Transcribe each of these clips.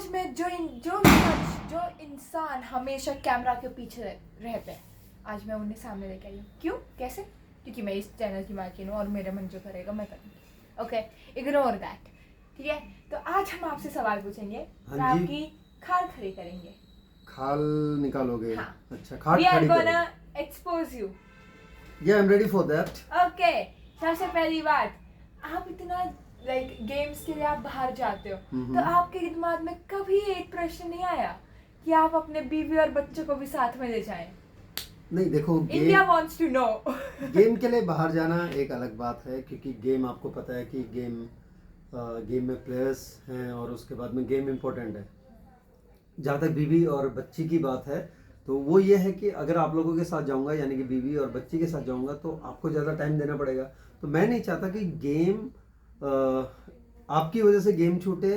आज मैं जो इंसान हमेशा कैमरा के पीछे रहते हैं, आज मैं उन्हें सामने लेके आई हूँ। क्यों, कैसे? क्योंकि मैं इस चैनल की मालकिन हूँ और मेरा मन जो करेगा मैं करूँगी। Okay, ignore that. ठीक है, तो आज हम आपसे सवाल पूछेंगे और आपकी खाल खड़ी करेंगे। खाल निकालोगे? हाँ। अच्छा, खाल We are खड़ी gonna करोगे? expose you. Yeah, I'm ready for that. Okay, सबसे पहली बात, आप इतना गेम्स के लिए आप बाहर जाते हो, तो आपके दिमाग में कभी एक प्रश्न नहीं आया कि आप अपने बीवी और बच्चों को भी साथ में ले जाएं? नहीं, देखो, India wants to know. Game के लिए बाहर जाना एक अलग बात है, क्योंकि गेम आपको पता है कि गेम में प्लेयर्स हैं और उसके बाद में गेम इम्पोर्टेंट है। जहाँ तक बीवी और बच्ची की बात है, तो वो ये है कि अगर आप लोगों के साथ जाऊंगा, यानी कि बीवी और बच्ची के साथ जाऊंगा, तो आपको ज़्यादा टाइम देना पड़ेगा। तो मैं नहीं चाहता कि गेम आपकी वजह से गेम छूटे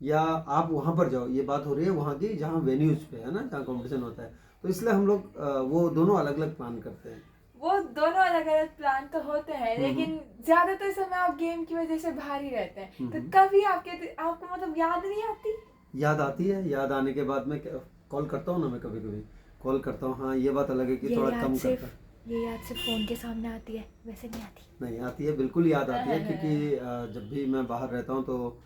या आप वहाँ पर जाओ। ये बात हो रही है वहाँ की, जहाँ वेन्यूज पे है ना, जहाँ कंपटीशन होता है। तो इसलिए हम लोग वो दोनों अलग अलग प्लान करते हैं। वो दोनों अलग अलग प्लान तो होते हैं, लेकिन ज्यादातर समय आप गेम की वजह से बाहर ही रहते हैं। तो कभी आपको मतलब याद नहीं आती? याद आती है। याद आने के बाद में कॉल करता हूँ ना, मैं कभी कभी कॉल करता हूँ। हाँ, ये बात अलग है कि थोड़ा कम करता है। ये याद सिर्फ फोन के सामने आती है, वैसे नहीं आती। नहीं आती है, बिल्कुल याद आती है, क्योंकि जब भी मैं बाहर रहता हूँ तो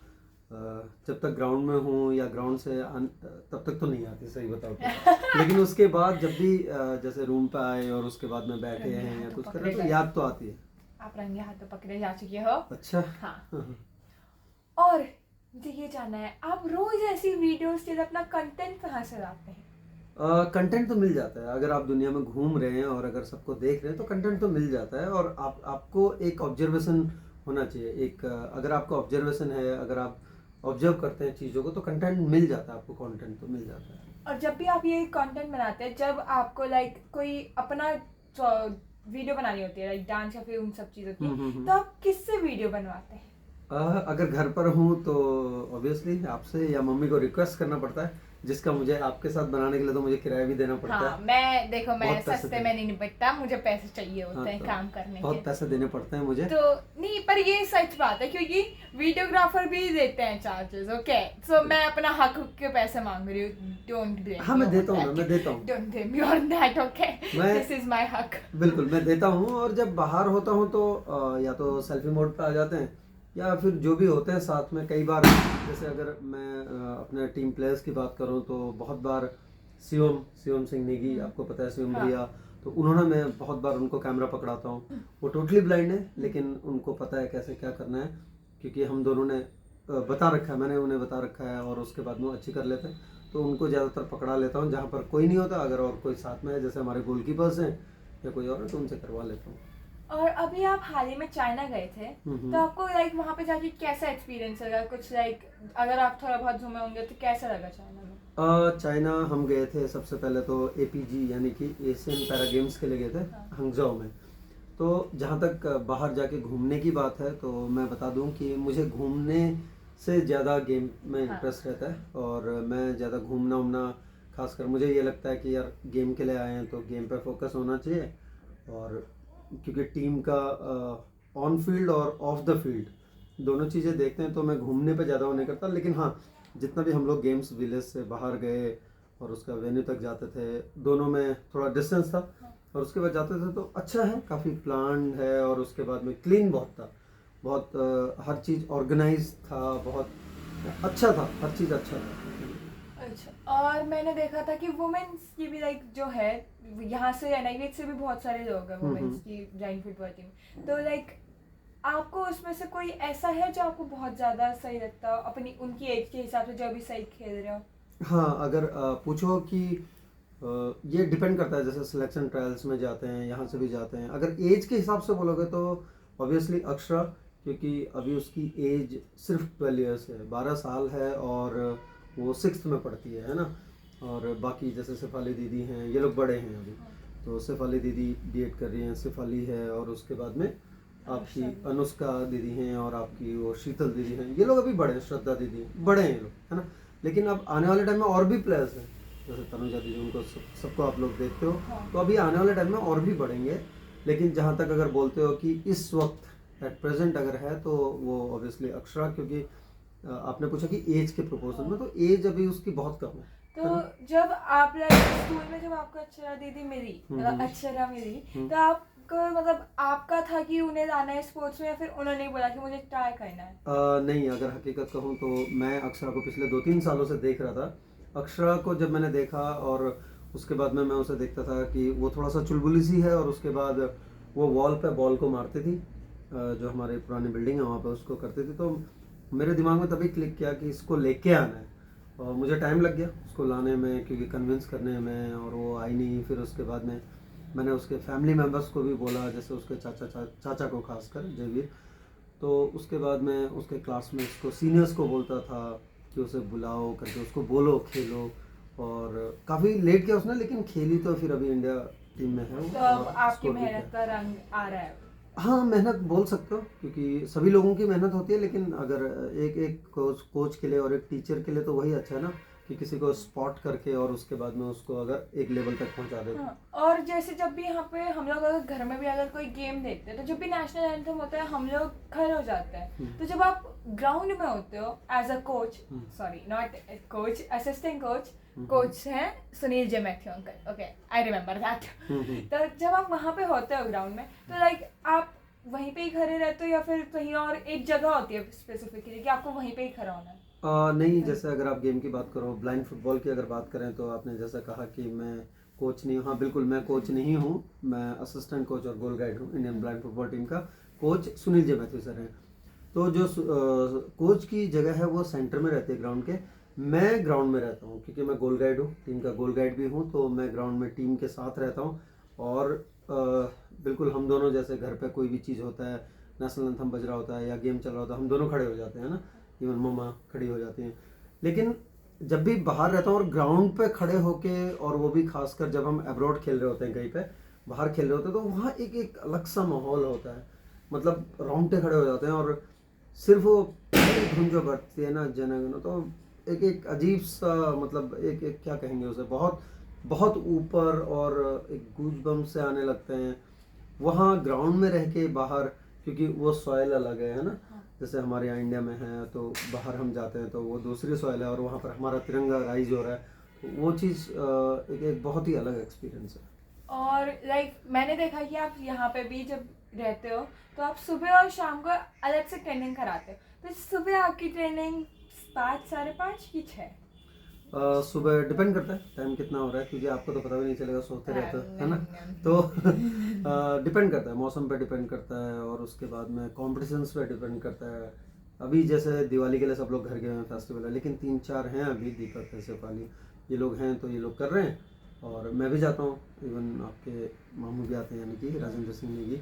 जब तक ग्राउंड में हूँ या ग्राउंड से तब तक तो नहीं आती, सही बताओ तो। लेकिन उसके बाद जब भी जैसे रूम पे आए और उसके बाद में बैठे हैं या कुछ कर रहे हैं, तो याद तो आती है। आप रंगे हाथों पकड़े जा चुके हो। अच्छा। हाँ। और मुझे ये जानना है, आप रोज ऐसी वीडियोस के लिए अपना कंटेंट कहाँ से लाते हैं? कंटेंट तो मिल जाता है। अगर आप दुनिया में घूम रहे हैं और अगर सबको देख रहे हैं, तो कंटेंट तो मिल जाता है। और आपको एक ऑब्जर्वेशन होना चाहिए। एक अगर आपको ऑब्जर्वेशन है, अगर आप ऑब्जर्व करते हैं चीज़ों को, तो कंटेंट मिल जाता है आपको। कंटेंट तो मिल जाता है। और जब भी आप ये कंटेंट बनाते हैं, जब आपको कोई अपना वीडियो बनानी होती है, डांस या फिर उन सब चीज़ों की, तो आप किससे वीडियो बनवाते हैं? अगर घर पर हूँ तो ऑब्वियसली आपसे या मम्मी को रिक्वेस्ट करना पड़ता है, जिसका मुझे आपके साथ बनाने के लिए तो मुझे किराया भी देना पड़ता है। मैं सस्ते में नहीं निपटता, मुझे पैसे चाहिए होते हैं काम करने के। बहुत पैसे देने पड़ते हैं मुझे। तो नहीं, पर ये सच बात है, क्योंकि वीडियोग्राफर भी देते हैं चार्जेस। ओके, सो मैं अपना हक के पैसे मांग रही हूँ। Don't blame. हाँ, मैं देता हूँ। Don't blame me on that. Okay, this is my हक। बिल्कुल, मैं देता हूँ। और जब बाहर होता हूँ तो या तो सेल्फी मोड पे आ जाते हैं, या फिर जो भी होते हैं साथ में। कई बार जैसे अगर मैं अपने टीम प्लेयर्स की बात करूं, तो बहुत बार शिवम सिंह नेगी, आपको पता है शिवम भैया, तो उन्होंने मैं बहुत बार उनको कैमरा पकड़ाता हूं। वो टोटली ब्लाइंड है, लेकिन उनको पता है कैसे क्या करना है, क्योंकि हम दोनों ने बता रखा है, मैंने उन्हें बता रखा है। और उसके बाद में वो अच्छी कर लेते हैं, तो उनको ज़्यादातर पकड़ा लेता हूँ जहाँ पर कोई नहीं होता। अगर और कोई साथ में है, जैसे हमारे गोलकीपर्स हैं या कोई और है, तो उनसे करवा लेता हूँ। और अभी आप हाल ही में चाइना गए थे, तो आपको वहाँ पे जाके कैसा एक्सपीरियंस लगा? कुछ अगर आप थोड़ा बहुत घूमे होंगे तो कैसा लगा चाइना में? चाइना हम गए थे सबसे पहले तो एपीजी, यानी कि एशियन पैरा गेम्स के लिए गए थे। हाँ। हंगझाओ में। तो जहाँ तक बाहर जाके घूमने की बात है, तो मैं बता दूं कि मुझे घूमने से ज़्यादा गेम में इंटरेस्ट रहता है। और मैं ज़्यादा घूमना खासकर मुझे ये लगता है कि यार गेम के लिए आए हैं तो गेम पे फोकस होना चाहिए। और क्योंकि टीम का ऑन फील्ड और ऑफ द फील्ड दोनों चीज़ें देखते हैं, तो मैं घूमने पे ज़्यादा वो नहीं करता। लेकिन हाँ, जितना भी हम लोग गेम्स विलेज से बाहर गए और उसका वेन्यू तक जाते थे, दोनों में थोड़ा डिस्टेंस था, और उसके बाद जाते थे तो अच्छा है, काफ़ी प्लान है। और उसके बाद में क्लीन बहुत था, बहुत हर चीज़ ऑर्गेनाइज था, बहुत अच्छा था, हर चीज़ अच्छा था। अच्छा, और मैंने देखा था कि वुमेन्स की भी जो है, यहाँ से एनआईवीएच से भी बहुत सारे लोग हैं वुमेन्स की ब्लाइंड फुटबॉल टीम। तो आपको उसमें से कोई ऐसा है जो आपको बहुत ज़्यादा सही लगता हो, अपनी उनकी एज के हिसाब से, जो अभी सही खेल रहे हो? हाँ, अगर पूछो कि ये डिपेंड करता है। जैसे सिलेक्शन ट्रायल्स में जाते हैं, यहाँ से भी जाते हैं। अगर एज के हिसाब से बोलोगे तो ऑब्वियसली अक्षरा, क्योंकि अभी उसकी एज सिर्फ 12 ईयर्स है, 12 साल है, और वो 6th में पढ़ती है ना। और बाकी जैसे शेफाली दीदी हैं, ये लोग बड़े हैं अभी। तो शेफाली दीदी बीएड कर रही हैं, शेफाली है, और उसके बाद में आपकी अनुष्का दीदी हैं, और आपकी वो शीतल दीदी हैं। ये लोग अभी बड़े हैं, श्रद्धा दीदी बड़े हैं ये लोग, है ना। लेकिन अब आने वाले टाइम में और भी प्लेयर्स हैं, जैसे तनुजा दीदी, उनको सबको आप लोग देखते हो। तो अभी आने वाले टाइम में और भी बढ़ेंगे। लेकिन जहाँ तक अगर बोलते हो कि इस वक्त एट प्रेजेंट अगर है, तो वो ऑब्वियसली अक्षरा, क्योंकि आपने पूछा कि एज के प्रोपोर्शन में, तो एज अभी उसकी बहुत कम है। तो जब आप स्कूल में जब आपको अक्षरा दीदी मिली, मतलब अक्षरा मिली, तो आपको मतलब आपका था कि उन्हें जाना है स्पोर्ट्स में, या फिर उन्होंने बोला कि मुझे ट्राई करना है? नहीं, अगर हकीकत कहूँ तो मैं अक्षरा को पिछले 2-3 सालों से देख रहा था। अक्षरा को जब मैंने देखा और उसके बाद में मैं उसे देखता था कि वो थोड़ा सा चुलबुली सी है, और उसके बाद वो वॉल पे बॉल को मारती थी, जो हमारी पुरानी बिल्डिंग है वहाँ पे उसको करती थी। तो मेरे दिमाग में तभी क्लिक किया कि इसको लेके आना है, और मुझे टाइम लग गया उसको लाने में, क्योंकि कन्विंस करने में, और वो आई नहीं। फिर उसके बाद में मैंने उसके फैमिली मेम्बर्स को भी बोला, जैसे उसके चाचा को खासकर, जयवीर। तो उसके बाद में उसके क्लासमेट्स को, सीनियर्स को बोलता था कि उसे बुलाओ करके, उसको बोलो खेलो, और काफ़ी लेट किया उसने, लेकिन खेली तो फिर अभी इंडिया टीम में है वो। तो अब और आपकी स्कोर भी मेहनत किया। का रंग आ रहा है? हाँ, मेहनत बोल सकते हो, क्योंकि सभी लोगों की मेहनत होती है, लेकिन अगर एक एक कोच के लिए और एक टीचर के लिए तो वही अच्छा है ना, कि किसी को स्पॉट करके और उसके बाद में उसको अगर एक लेवल तक पहुंचा दे। हाँ, और जैसे जब भी यहाँ पे हम लोग अगर घर में भी अगर कोई गेम देखते हैं, तो जब भी नेशनल एंथम होता है हम लोग खड़े हो जाते हैं। तो जब आप ग्राउंड में होते हो as a coach, sorry not coach, assistant coach, coach हैं Sunil J Mathew uncle, okay I remember that. तो जब आप वहाँ पे होते हो ग्राउंड में, तो लाइक आप वहीं पे ही खड़े रहते हो, या फिर कहीं और एक जगह होती है स्पेसिफिकली कि आपको वहीं पे ही खड़ा होना है? नहीं, जैसे अगर आप गेम की बात करो, ब्लाइंड फुटबॉल की अगर बात करें, तो आपने जैसा कहा कि मैं कोच नहीं हूँ। हाँ बिल्कुल, मैं कोच नहीं हूँ, मैं असिस्टेंट कोच और गोल गाइड हूँ। इंडियन ब्लाइंड फुटबॉल टीम का coach Sunil J Matthew sir हैं। तो जो कोच की जगह है वो सेंटर में रहती है ग्राउंड के। मैं ग्राउंड में रहता हूँ, क्योंकि मैं गोल गाइड हूँ, टीम का गोल गाइड भी हूँ, तो मैं ग्राउंड में टीम के साथ रहता हूँ। और बिल्कुल हम दोनों, जैसे घर पे कोई भी चीज़ होता है, नेशनल एंथम बज रहा होता है या गेम चल रहा होता है, हम दोनों खड़े हो जाते हैं ना, इवन मम्मा खड़ी हो जाती हैं। लेकिन जब भी बाहर रहता हूँ और ग्राउंड पे खड़े होके, और वो भी खासकर जब हम अब्रॉड खेल रहे होते हैं, कहीं पे बाहर खेल रहे होते हैं, तो वहाँ एक एक अलग सा माहौल होता है। मतलब रोंगटे खड़े हो जाते हैं, और सिर्फ वो धुन जो बढ़ती है ना, जनगण, तो एक एक अजीब सा, मतलब एक एक क्या कहेंगे उसे, बहुत बहुत ऊपर, और एक गूज से आने लगते हैं वहाँ ग्राउंड में रह के बाहर, क्योंकि वो सॉइल अलग है ना। जैसे हमारे यहाँ इंडिया में है, तो बाहर हम जाते हैं तो वो दूसरी सॉइल है, और वहाँ पर हमारा तिरंगा राइज हो रहा है, तो वो चीज़ एक बहुत ही अलग एक्सपीरियंस है। और लाइक मैंने देखा कि आप यहाँ पे भी जब रहते हो, तो आप सुबह और शाम को अलग से ट्रेनिंग कराते हो। तो सुबह आपकी ट्रेनिंग 5, 5:30 की 6? सुबह डिपेंड करता है टाइम कितना हो रहा है, क्योंकि आपको तो पता भी नहीं चलेगा, सोते रहते हो, है ना। तो डिपेंड करता है, मौसम पे डिपेंड करता है, और उसके बाद में कॉम्पिटिशन्स पे डिपेंड करता है। अभी जैसे दिवाली के लिए सब लोग घर गए हैं, फेस्टिवल है, लेकिन 3-4 हैं अभी, दीपक है, सेफाली, ये लोग हैं, तो ये लोग कर रहे हैं, और मैं भी जाता हूँ। इवन आपके मामू भी आते हैं, यानी कि राजेंद्र सिंह नेगी,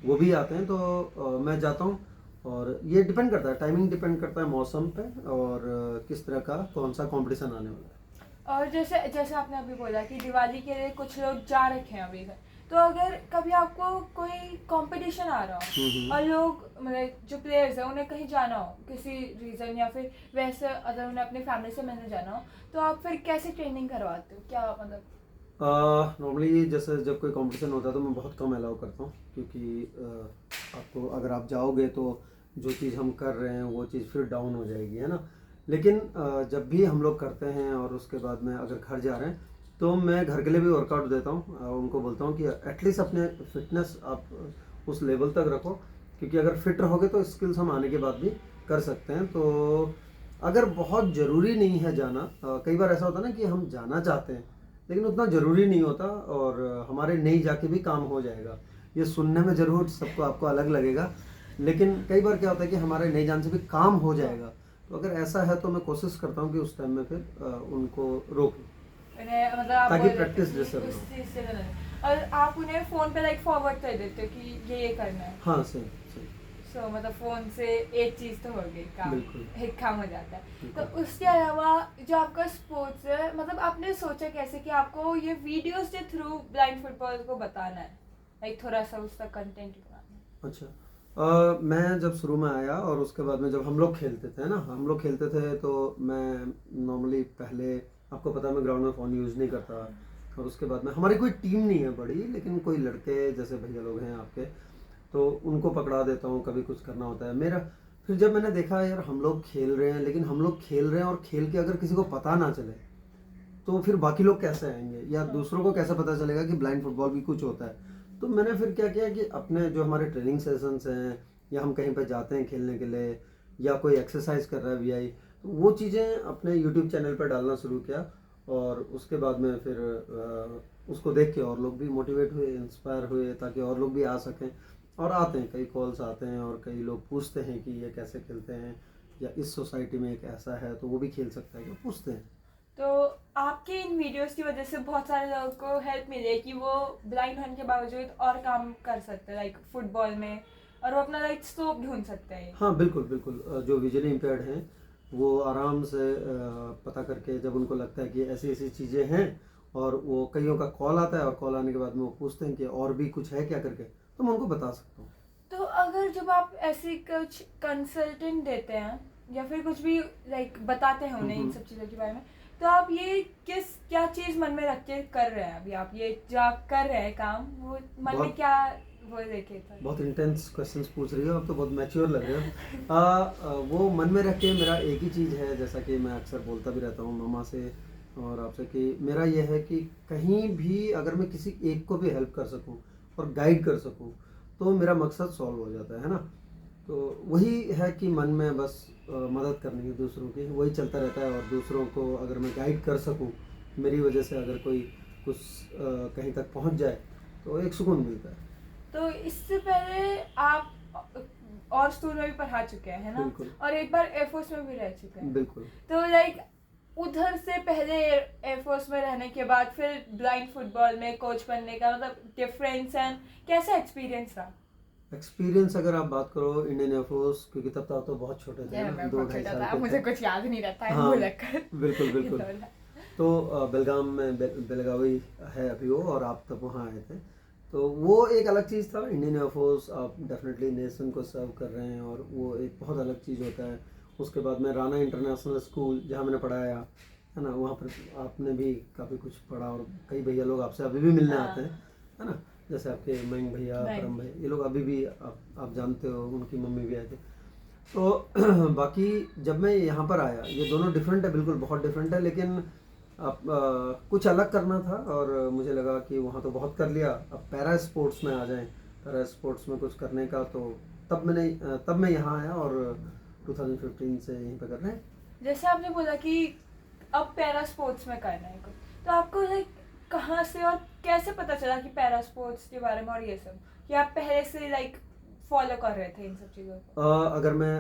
वो भी आते हैं, तो मैं जाता हूँ। और ये डिपेंड करता है, टाइमिंग डिपेंड करता है मौसम पे, और किस तरह का कौन सा कंपटीशन आने वाला है। और जैसे जैसे आपने अभी बोला कि दिवाली के लिए कुछ लोग जा रखे हैं अभी घर, तो अगर कभी आपको कोई कंपटीशन आ रहा हो और लोग मतलब जो प्लेयर्स हैं उन्हें कहीं जाना हो किसी रीज़न, या फिर वैसे अगर उन्हें अपनी फैमिली से मिलने जाना हो, तो आप फिर कैसे ट्रेनिंग करवाते हो? क्या मतलब? नॉर्मली जैसे जब कोई कंपटीशन होता है तो मैं बहुत कम अलाउ करता हूँ, क्योंकि आपको, अगर आप जाओगे तो जो चीज़ हम कर रहे हैं वो चीज़ फिर डाउन हो जाएगी, है ना। लेकिन जब भी हम लोग करते हैं और उसके बाद में अगर घर जा रहे हैं, तो मैं घर के लिए भी वर्कआउट देता हूँ। उनको बोलता हूँ कि एटलीस्ट अपने फिटनेस आप उस लेवल तक रखो, क्योंकि अगर फिट रहोगे तो स्किल्स हम आने के बाद भी कर सकते हैं। तो अगर बहुत ज़रूरी नहीं है जाना, कई बार ऐसा होता है ना कि हम जाना चाहते हैं लेकिन उतना ज़रूरी नहीं होता, और हमारे नहीं जाके भी काम हो जाएगा। ये सुनने में ज़रूर सबको आपको अलग लगेगा, लेकिन कई बार क्या होता है कि हमारे नहीं जाने से भी काम हो जाएगा। तो अगर ऐसा है तो मैं कोशिश करता हूँ कि उस टाइम में फिर उनको रोकूं, मतलब आप ताकि बोल रहे थे प्रैक्टिस कि जैसे उस हो। चीज़ से लड़ना, और आप उन्हें फ़ोन पे लाइक फॉरवर्ड कर देते हो कि ये करना है। हाँ सही सही, सो मतलब फ़ोन से एक चीज़ तो हो गई, काम बिल्कुल। एक काम हो जाता है। तो बिल्कुल। उसके अलावा जो आपका स्पोर्ट्स है, मतलब आपने सोचा कैसे कि आपको ये वीडियोस के थ्रू ब्लाइंड फुटबॉल को बताना है, लाइक थोड़ा सा उसका कंटेंट बनाना है? अच्छा, मैं जब शुरू में आया और उसके बाद में जब हम लोग खेलते थे ना, हम लोग खेलते थे, तो मैं नॉर्मली पहले, आपको पता है मैं ग्राउंड में फ़ोन यूज़ नहीं करता। और उसके बाद में हमारी कोई टीम नहीं है बड़ी, लेकिन कोई लड़के जैसे भैया लोग हैं आपके, तो उनको पकड़ा देता हूँ, कभी कुछ करना होता है। फिर जब मैंने देखा यार हम लोग खेल रहे हैं, लेकिन हम लोग खेल रहे हैं और खेल के अगर किसी को पता ना चले तो फिर बाकी लोग कैसे आएंगे, या दूसरों को कैसे पता चलेगा कि ब्लाइंड फुटबॉल भी कुछ होता है। तो मैंने फिर क्या किया कि अपने जो हमारे ट्रेनिंग सेशंस हैं, या हम कहीं पर जाते हैं खेलने के लिए, या कोई एक्सरसाइज कर रहा है वीआई, तो वो चीज़ें अपने यूट्यूब चैनल पर डालना शुरू किया। और उसके बाद में फिर उसको देख के और लोग भी मोटिवेट हुए, इंस्पायर हुए, ताकि और लोग भी आ सकें। और आते हैं, कई कॉल्स आते हैं और कई लोग पूछते हैं कि ये कैसे खेलते हैं, या इस सोसाइटी में एक ऐसा है तो वो भी खेल सकता है, क्या पूछते हैं। तो आपके इन वीडियोस की वजह से बहुत सारे लोगों को हेल्प मिली है कि वो ब्लाइंड होने के बावजूद और काम कर सकते हैं लाइक फुटबॉल में, और वो अपना लाइक स्कोप ढूंढ सकते हैं। हाँ बिल्कुल बिल्कुल, जो विजुअली इम्पेयर्ड हैं वो आराम से पता करके, जब उनको लगता है कि ऐसी ऐसी चीज़ें हैं, और वो कईयों का कॉल आता है और कॉल आने के बाद में वो पूछते हैं कि और भी कुछ है क्या करके, तो मैं उनको बता सकता हूँ। तो अगर जब आप ऐसी कुछ कंसल्टेंट देते हैं या फिर कुछ भी लाइक बताते हैं उन्हें इन सब चीज़ों के बारे में, तो आप ये क्या चीज़ मन में रख के कर रहे हैं अभी, आप ये जो आप कर रहे हैं काम, वो मन में क्या वो देखे था? बहुत इंटेंस क्वेश्चंस पूछ रही हो, अब तो बहुत मैच्योर लग रहे हो। वो मन में रख के मेरा एक ही चीज़ है, जैसा कि मैं अक्सर बोलता भी रहता हूँ मम्मा से और आपसे, कि मेरा ये है कि कहीं भी अगर मैं किसी एक को भी हेल्प कर सकूँ और गाइड कर सकूँ, तो मेरा मकसद सॉल्व हो जाता है ना। तो वही है कि मन में बस मदद करनी है दूसरों की, वही चलता रहता है। और दूसरों को अगर मैं गाइड कर सकूँ, मेरी वजह से अगर कोई कुछ कहीं तक पहुँच जाए, तो एक सुकून मिलता है। तो इससे पहले आप और स्कूल में भी पढ़ा चुके हैं, है ना? बिल्कुल। और एक बार एयरफोर्स में भी रह चुके हैं। बिल्कुल। तो लाइक उधर से पहले एयरफोर्स में रहने के बाद फिर ब्लाइंड फुटबॉल में कोच बनने का मतलब डिफरेंस एंड कैसा एक्सपीरियंस रहा? एक्सपीरियंस अगर आप बात करो इंडियन एयरफोर्स, क्योंकि तब तो आप तो बहुत छोटे थे ना, 2-2.5 साल के मुझे थे। कुछ याद नहीं रहता है, हाँ, भूल कर। बिल्कुल बिल्कुल। तो बेलगाम में बेलगावी है अभी वो, और आप तब वहाँ आए थे, तो वो एक अलग चीज़ था। इंडियन एयरफोर्स आप डेफिनेटली नेशन को सर्व कर रहे हैं, और वो एक बहुत अलग चीज़ होता है। उसके बाद में राना इंटरनेशनल स्कूल जहाँ मैंने पढ़ाया है ना, वहाँ पर आपने भी काफ़ी कुछ पढ़ा, और कई भैया लोग आपसे अभी भी मिलने आते हैं, है ना, जैसे आपके मयंक भैया, परम भैया, ये लोग अभी भी आप जानते हो, उनकी मम्मी भी आए थे। तो बाकी जब मैं यहाँ पर आया, ये दोनों डिफरेंट है, बिल्कुल बहुत डिफरेंट है, लेकिन अब कुछ अलग करना था, और मुझे लगा कि वहाँ तो बहुत कर लिया, अब पैरा स्पोर्ट्स में आ जाएं, पैरा स्पोर्ट्स में कुछ करने का। तो तब मैं यहाँ आया, और 2015 से यहीं पे कर रहे हैं। जैसे आपने बोला कि अब पैरा स्पोर्ट्स में करना है कुछ, तो आपको लाइक कहाँ से और कैसे पता चला कि पैरा स्पोर्ट्स के बारे में और ये सब, कि आप पहले से लाइक फॉलो कर रहे थे इन सब चीज़ों को? अगर मैं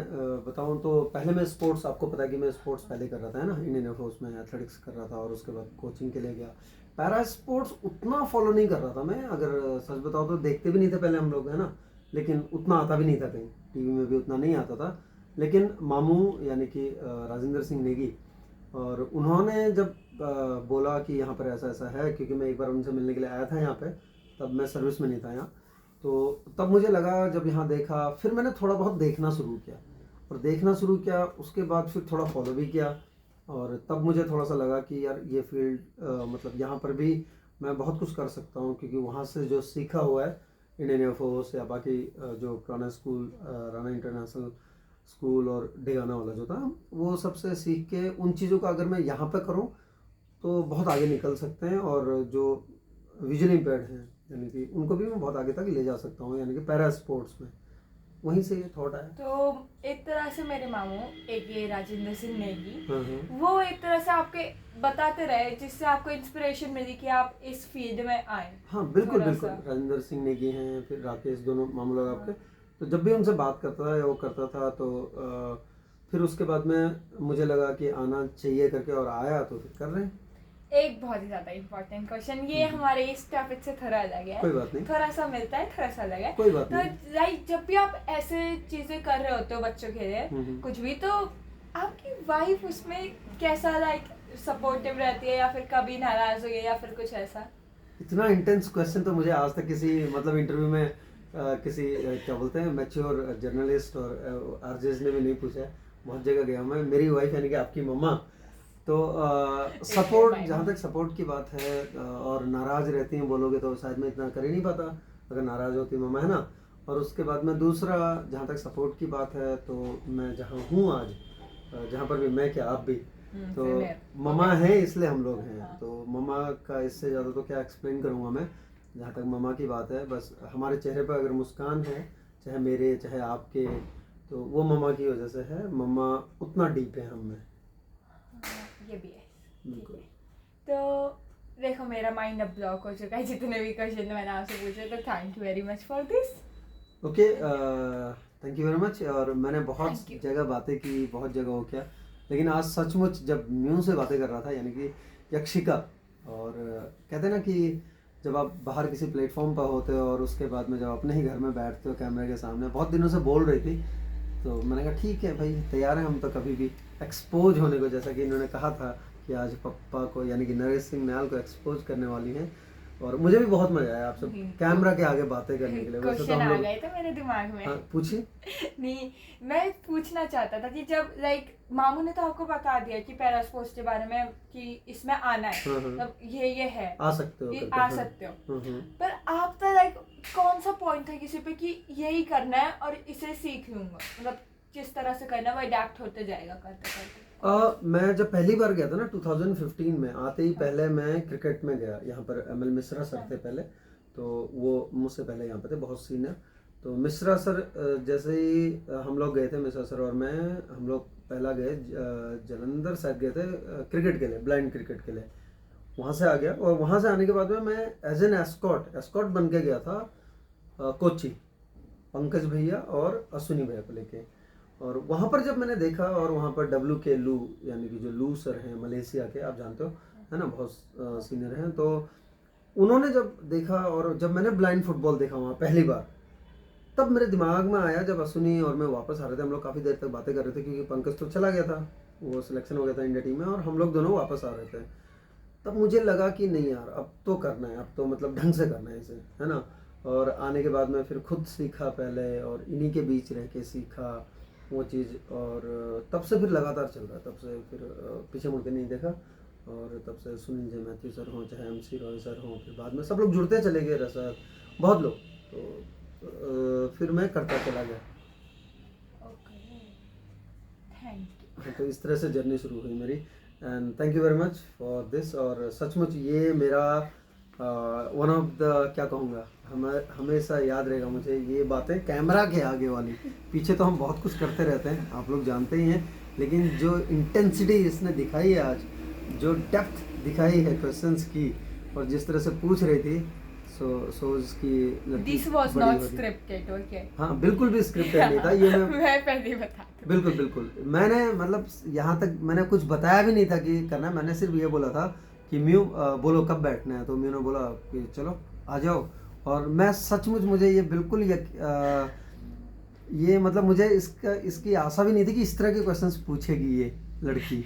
बताऊं तो पहले मैं स्पोर्ट्स, आपको पता है कि मैं स्पोर्ट्स पहले कर रहा था, है ना, इंडियन एयरफोर्स में एथलेटिक्स कर रहा था, और उसके बाद कोचिंग के लिए गया। पैरा स्पोर्ट्स उतना फॉलो नहीं कर रहा था मैं, अगर सच बताऊं तो देखते भी नहीं थे पहले हम लोग, है ना, लेकिन उतना आता भी नहीं था, कहीं टीवी में भी उतना नहीं आता था। लेकिन मामू यानी कि राजेंद्र सिंह नेगी, और उन्होंने जब बोला कि यहाँ पर ऐसा ऐसा है, क्योंकि मैं एक बार उनसे मिलने के लिए आया था यहाँ पे, तब मैं सर्विस में नहीं था यहाँ, तो तब मुझे लगा, जब यहाँ देखा, फिर मैंने थोड़ा बहुत देखना शुरू किया, और देखना शुरू किया, उसके बाद फिर थोड़ा फॉलो भी किया, और तब मुझे थोड़ा सा लगा कि यार ये फील्ड मतलब यहाँ पर भी मैं बहुत कुछ कर सकता हूँ, क्योंकि वहाँ से जो सीखा हुआ है इंडियन एयरफोर्स या बाकी जो पुराना स्कूल राना इंटरनेशनल स्कूल और डेगाना वाला जो था, वो सबसे सीख के उन चीज़ों का अगर मैं यहाँ पे करूँ तो बहुत आगे निकल सकते हैं, और जो विजुअली इम्पेयर्ड हैं यानी कि उनको भी मैं बहुत आगे तक ले जा सकता हूँ, यानी कि पैरा स्पोर्ट्स में। वहीं से ये थॉट आया। तो एक तरह से मेरे मामू, एक ये राजेंद्र सिंह नेगी, हाँ। वो एक तरह से आपके बताते रहे, जिससे आपको इंस्पिरेशन मिली कि आप इस फील्ड में आए। हाँ बिल्कुल थोड़ा बिल्कुल, सा। राजेंद्र सिंह नेगी हैं, फिर राकेश, दोनों मामू लोग आपके। तो जब भी उनसे बात करता था या वो करता था, तो फिर उसके बाद में मुझे लगा कि आना चाहिए करके, और आया, तो फिर कर रहे हैं। एक बहुत ही ज्यादा इम्पोर्टेंट क्वेश्चन, ये हमारे इस टॉपिक से थोड़ा अलग है, कोई बात नहीं, थोड़ा सा मिलता है, थोड़ा सा अलग है। कोई बात तो नहीं। लाइक जब भी आप ऐसे चीजें कर रहे होते हो बच्चों के लिए कुछ भी, तो आपकी वाइफ उसमें कैसा लाइक सपोर्टिव रहती है, या फिर कभी नाराज हुई है, या फिर कुछ ऐसा? इतना इंटेंस क्वेश्चन तो मुझे आज तक किसी मतलब इंटरव्यू में किसी क्या बोलते हैं मैच्योर जर्नलिस्ट और आरजेस ने भी नहीं पूछा है। बहुत जगह गया मैं, मेरी वाइफ यानी कि आपकी मम्मा, तो सपोर्ट, जहाँ तक सपोर्ट की बात है, और नाराज़ रहती हैं बोलोगे तो शायद मैं इतना कर ही नहीं पाता अगर नाराज़ होती मम्मा, है ना। और उसके बाद में दूसरा, जहाँ तक सपोर्ट की बात है, तो मैं जहाँ हूँ आज, जहाँ पर भी मैं क्या आप भी, तो ममा है इसलिए हम लोग हैं। तो ममा का इससे ज़्यादा तो क्या एक्सप्लेन करूँगा मैं। जहाँ तक ममा की बात है, बस हमारे चेहरे पर अगर मुस्कान है, चाहे मेरे चाहे आपके, तो वो ममा की वजह से है। ममा उतना डीप है हम में। ये भी है। बिल्कुल। तो देखो मेरा माइंड अब ब्लॉक हो चुका है, जितने भी क्वेश्चन मैंने आपसे पूछे, तो thank you very much for this. Okay, thank you very much. और मैंने बहुत Thank you. जगह बातें की, बहुत जगह हो क्या, लेकिन आज सचमुच जब म्यू से बातें कर रहा था, यानी कि यक्षिका, और कहते हैं ना कि जब आप बाहर किसी प्लेटफॉर्म पर होते हो और उसके बाद में जब अपने ही घर में बैठते हो कैमरे के सामने, बहुत दिनों से बोल रही थी, तो मैंने कहा ठीक है भाई, तैयार है हम तो कभी भी एक्सपोज होने को, जैसा कि इन्होंने कहा था कि आज पप्पा को यानी कि नरेश सिंह न्याल को एक्सपोज करने वाली हैं। और मुझे भी बहुत मजा आया आपसे कैमरा के आगे बातें करने के लिए। वैसे तो क्वेश्चन हम आ लोग, गए थे मेरे दिमाग में। हाँ पूछिए। नहीं, मैं पूछना चाहता था कि जब लाइक मामू ने तो आपको बता दिया कि पैरा स्पोर्ट्स के बारे में कि इसमें आना है, तब ये है, आ सकते हो, ये करके, आ हाँ। सकते हो, पर आप तो लाइक कौन सा पॉइंट था किसी पे कि यही करना है और इसे सीख लूंगा, मतलब किस तरह से करना है, वो अडेप्ट होते जाएगा करते करते। मैं जब पहली बार गया था ना 2015 में, आते ही पहले मैं क्रिकेट में गया। यहाँ पर एमएल मिश्रा सर थे पहले, तो वो मुझसे पहले यहाँ पे थे, बहुत सीनियर। तो मिश्रा सर जैसे ही हम लोग गए थे, मिश्रा सर और मैं, हम लोग पहला गए जलंधर साइड गए थे क्रिकेट के लिए, ब्लाइंड क्रिकेट के लिए। वहाँ से आ गया, और वहाँ से आने के बाद में मैं एज एन एस्कॉट बन के गया था कोची, पंकज भैया और अश्विनी भैया को लेके। और वहाँ पर जब मैंने देखा, और वहाँ पर WK लू, यानी कि जो लू सर हैं मलेशिया के, आप जानते हो है ना, बहुत सीनियर हैं, तो उन्होंने जब देखा, और जब मैंने ब्लाइंड फुटबॉल देखा वहाँ पहली बार, तब मेरे दिमाग में आया, जब अश्विनी और मैं वापस आ रहे थे, हम लोग काफ़ी देर तक बातें कर रहे थे, क्योंकि पंकज तो चला गया था, वो सिलेक्शन हो गया था इंडिया टीम में, और हम लोग दोनों वापस आ रहे थे। तब मुझे लगा कि नहीं यार, अब तो करना है, अब तो मतलब ढंग से करना है इसे, है ना। और आने के बाद में फिर खुद सीखा पहले, और इन्हीं के बीच रह के सीखा वो चीज़, और तब से फिर लगातार चल रहा है। तब से फिर पीछे मुड़ के नहीं देखा, और तब से सुनील जे मैथ्यू सर हों, चाहे MC रॉय सर हों, फिर बाद में सब लोग जुड़ते चले गए, रसद बहुत लोग, तो फिर मैं करता चला गया। Okay, thank you. तो इस तरह से जर्नी शुरू हुई मेरी, and thank you very much for this. और सचमुच ये मेरा वन ऑफ द, क्या कहूँगा, हमेशा याद रहेगा मुझे ये बातें, कैमरा के आगे वाली। पीछे तो हम बहुत कुछ करते रहते हैं, आप लोग जानते ही हैं, लेकिन जो इंटेंसिटी इसने दिखाई है आज, जो डेप्थ दिखाई है क्वेश्चंस की, और जिस तरह से पूछ रही थी, सो इसकी this was not scripted, okay. हाँ, बिल्कुल भी स्क्रिप्टेड नहीं था ये। मैं पहले ही बता दूं। बिल्कुल मैंने मतलब यहाँ तक मैंने कुछ बताया भी नहीं था कि करना है। मैंने सिर्फ ये बोला था कि म्यू बोलो कब बैठना है, तो म्यू ने बोला कि चलो आ जाओ। और मैं सचमुच, मुझे ये बिल्कुल ये मतलब मुझे इसकी आशा भी नहीं थी कि इस तरह के क्वेश्चंस पूछेगी ये लड़की।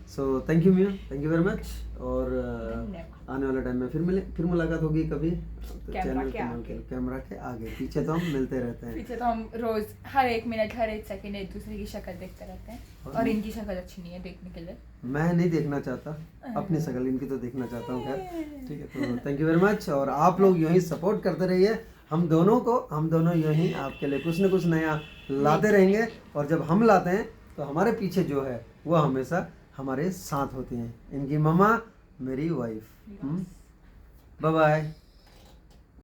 So thank you mu, thank you very much. और आने वाले टाइम में फिर मुलाकात होगी कभी कैमरा के आगे। पीछे तो हम मिलते रहते हैं, पीछे तो हम रोज हर एक मिनट हर एक सेकंड एक दूसरे की शक्ल देखते रहते हैं, और इनकी शक्ल अच्छी नहीं है देखने के लिए। मैं नहीं देखना चाहता अपनी शक्ल, इनकी तो देखना चाहता हूँ। खैर ठीक है, तो थैंक यू वेरी मच। और आप लोग यूं ही सपोर्ट करते रहिए हम दोनों यूं ही आपके लिए कुछ न कुछ नया लाते रहेंगे। और जब हम लाते हैं तो हमारे पीछे जो है वो हमेशा हमारे साथ होती हैं। इनकी मम्मा मेरी वाइफ। Bye bye.